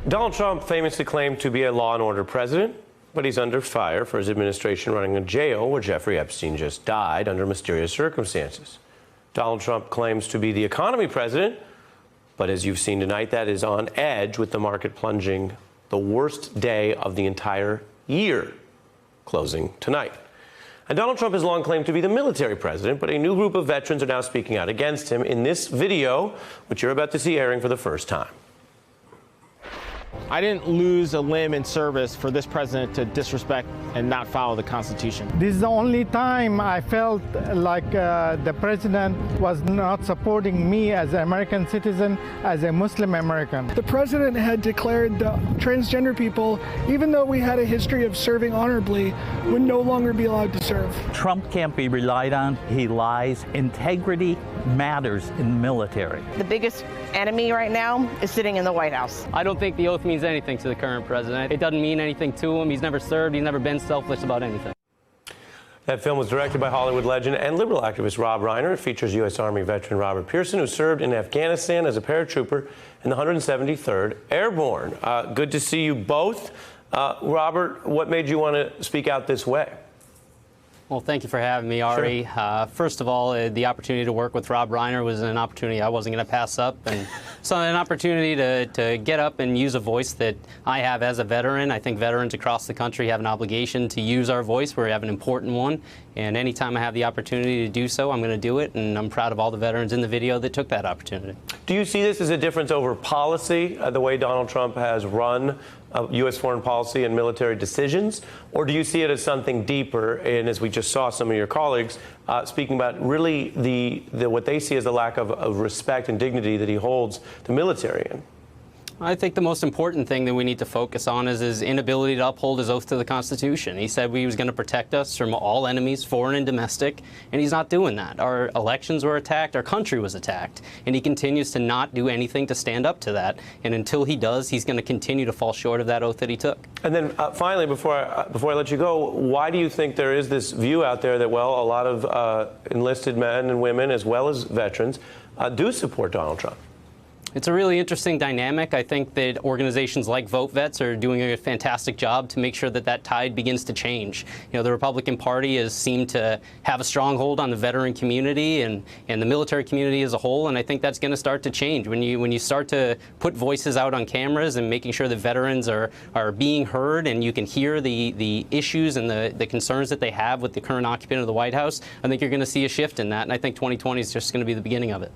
Donald Trump famously claimed to be a law and order president, but he's under fire for his administration running a jail where Jeffrey Epstein just died under mysterious circumstances. Donald Trump claims to be the economy president, but as you've seen tonight, that is on edge with the market plunging the worst day of the entire year, closing tonight. And Donald Trump has long claimed to be the military president, but a new group of veterans are now speaking out against him in this video, which you're about to see airing for the first time. I didn't lose a limb in service for this president to disrespect and not follow the Constitution. This is the only time I felt like the president was not supporting me as an American citizen, as a Muslim American. The president had declared transgender people, even though we had a history of serving honorably, would no longer be allowed to serve. Trump can't be relied on. He lies. Integrity matters in the military. The biggest enemy right now is sitting in the White House. I don't think the oath means anything to the current president. It doesn't mean anything to him. He's never served. He's never been selfless about anything. That film was directed by Hollywood legend and liberal activist Rob Reiner. It features U.S. Army veteran Robert Pearson, who served in Afghanistan as a paratrooper in the 173rd Airborne. Good to see you both. Robert, what made you want to speak out this way? Well, thank you for having me, Ari. Sure. First of all, the opportunity to work with Rob Reiner was an opportunity I wasn't going to pass up. And so an opportunity to get up and use a voice that I have as a veteran. I think veterans across the country have an obligation to use our voice. We have an important one. And anytime I have the opportunity to do so, I'm going to do it. And I'm proud of all the veterans in the video that took that opportunity. Do you see this as a difference over policy, the way Donald Trump has run U.S. foreign policy and military decisions? Or do you see it as something deeper? And as we just saw some of your colleagues speaking about really what they see as the lack of respect and dignity that he holds the military in. I think the most important thing that we need to focus on is his inability to uphold his oath to the Constitution. He said he was going to protect us from all enemies, foreign and domestic, and he's not doing that. Our elections were attacked, our country was attacked, and he continues to not do anything to stand up to that. And until he does, he's going to continue to fall short of that oath that he took. And then finally, before I let you go, why do you think there is this view out there that, well, a lot of enlisted men and women, as well as veterans, do support Donald Trump? It's a really interesting dynamic. I think that organizations like Vote Vets are doing a fantastic job to make sure that that tide begins to change. You know, the Republican Party has seemed to have a stronghold on the veteran community and the military community as a whole, and I think that's going to start to change. When you start to put voices out on cameras and making sure that veterans are being heard and you can hear the issues and the concerns that they have with the current occupant of the White House, I think you're going to see a shift in that, and I think 2020 is just going to be the beginning of it.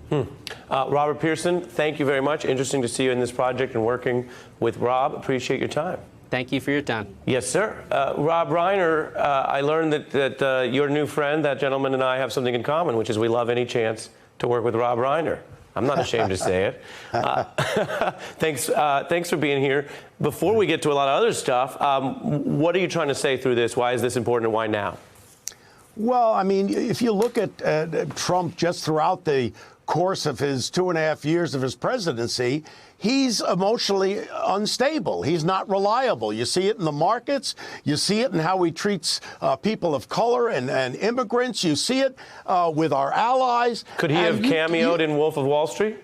Robert Pearson, thank you very much. Interesting to see you in this project and working with Rob. Appreciate your time. Thank you for your time. Yes, sir. Rob Reiner, I learned that your new friend, that gentleman, and I have something in common, which is we love any chance to work with Rob Reiner. I'm not ashamed to say it. Thanks for being here. Before we get to a lot of other stuff, what are you trying to say through this? Why is this important and why now? Well, I mean, if you look at Trump just throughout the course of his 2.5 years of his presidency, he's emotionally unstable. He's not reliable. You see it in the markets. You see it in how he treats people of color and immigrants. You see it with our allies. Could he have cameoed in Wolf of Wall Street?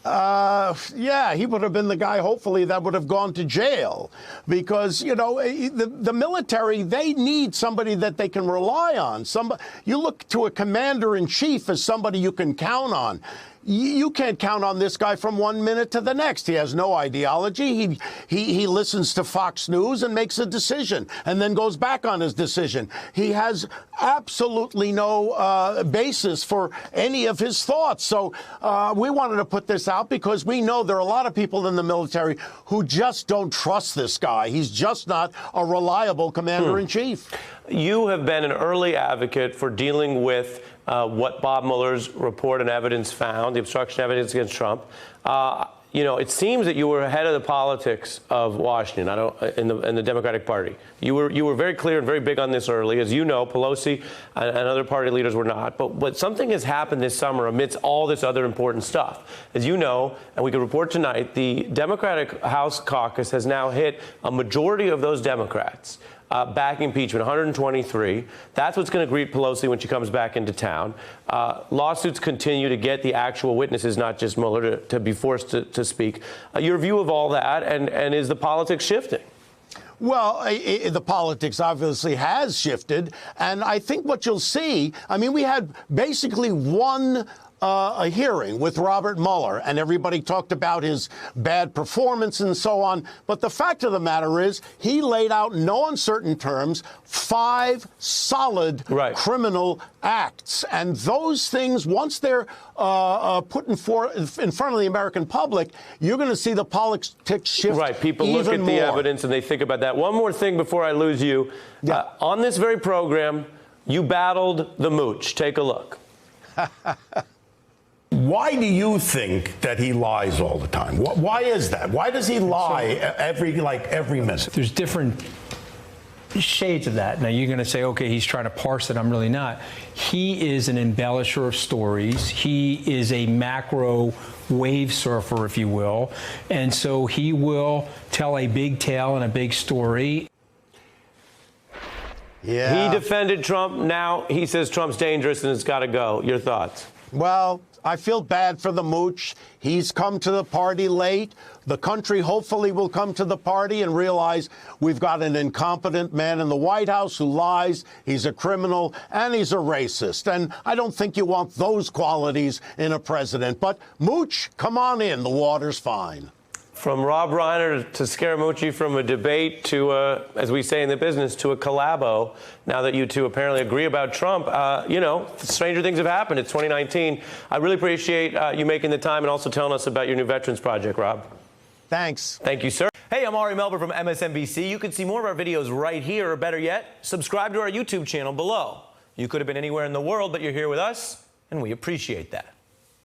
Yeah, he would have been the guy, hopefully, that would have gone to jail because, you know, the military, they need somebody that they can rely on. You look to a commander-in-chief as somebody you can count on. You can't count on this guy from 1 minute to the next. He has no ideology. He listens to Fox News and makes a decision and then goes back on his decision. He has absolutely no basis for any of his thoughts. So we wanted to put this out because we know there are a lot of people in the military who just don't trust this guy. He's just not a reliable commander-in-chief. You have been an early advocate for dealing with what Bob Mueller's report and evidence found, the obstruction evidence against Trump. You know, it seems that you were ahead of the politics of Washington. In the Democratic Party. You were very clear and very big on this early. As you know, Pelosi and other party leaders were not. But something has happened this summer amidst all this other important stuff. As you know, and we could report tonight, the Democratic House caucus has now hit a majority of those Democrats back impeachment, 123. That's what's going to greet Pelosi when she comes back into town. Lawsuits continue to get the actual witnesses, not just Mueller, to be forced to speak. Your view of all that, and is the politics shifting? Well, the politics obviously has shifted, and I think what you'll see, I mean, we had basically one a hearing with Robert Mueller, and everybody talked about his bad performance and so on. But the fact of the matter is, he laid out in no uncertain terms 5 solid criminal acts. And those things, once they're put in front of the American public, you're going to see the politics shift. Right. People even look at more. the evidence and they think about that. One more thing before I lose you. Yeah. On this very program, you battled the mooch. Take a look. Why do you think that he lies all the time? Why is that? Why does he lie every minute? There's different shades of that. Now you're going to say, okay, he's trying to parse it. I'm really not. He is an embellisher of stories. He is a macro wave surfer, if you will. And so he will tell a big tale and a big story. Yeah. He defended Trump. Now he says Trump's dangerous and it's got to go. Your thoughts? Well, I feel bad for the mooch. He's come to the party late. The country hopefully will come to the party and realize we've got an incompetent man in the White House who lies, he's a criminal, and he's a racist. And I don't think you want those qualities in a president. But mooch, come on in. The water's fine. From Rob Reiner to Scaramucci, from a debate to, as we say in the business, to a collabo. Now that you two apparently agree about Trump, you know, stranger things have happened. It's 2019. I really appreciate you making the time and also telling us about your new Veterans Project, Rob. Thanks. Thank you, sir. Hey, I'm Ari Melber from MSNBC. You can see more of our videos right here, or better yet, subscribe to our YouTube channel below. You could have been anywhere in the world, but you're here with us, and we appreciate that.